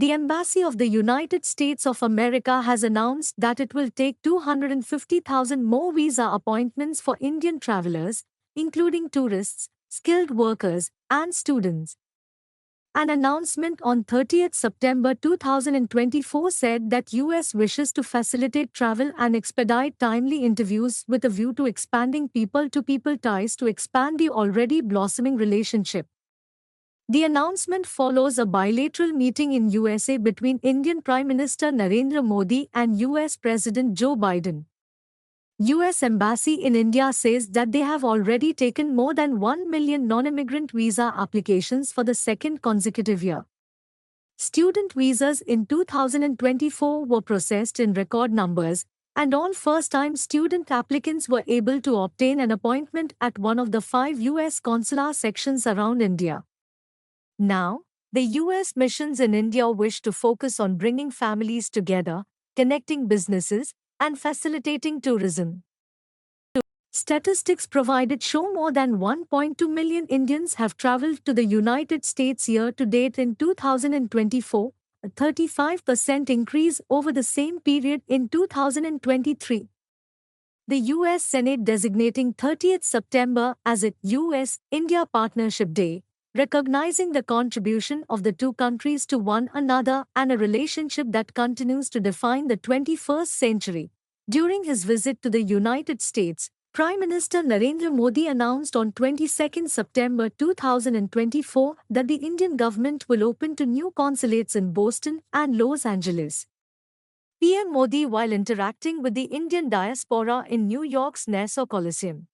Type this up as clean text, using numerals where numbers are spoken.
The Embassy of the United States of America has announced that it will take 250,000 more visa appointments for Indian travelers, including tourists, skilled workers, and students. An announcement on 30th September 2024 said that US wishes to facilitate travel and expedite timely interviews with a view to expanding people-to-people ties to expand the already blossoming relationship. The announcement follows a bilateral meeting in USA between Indian Prime Minister Narendra Modi and US President Joe Biden. US Embassy in India says that they have already taken more than 1 million non-immigrant visa applications for the second consecutive year. Student visas in 2024 were processed in record numbers, and all first-time student applicants were able to obtain an appointment at one of the 5 US consular sections around India. Now, the US missions in India wish to focus on bringing families together, connecting businesses, and facilitating tourism. Statistics provided show more than 1.2 million Indians have traveled to the United States year to date in 2024, a 35% increase over the same period in 2023. The US Senate designating 30th September as its US-India Partnership Day, recognizing the contribution of the two countries to one another and a relationship that continues to define the 21st century. During his visit to the United States, Prime Minister Narendra Modi announced on 22 September 2024 that the Indian government will open 2 new consulates in Boston and Los Angeles. PM Modi while interacting with the Indian diaspora in New York's Nassau Coliseum.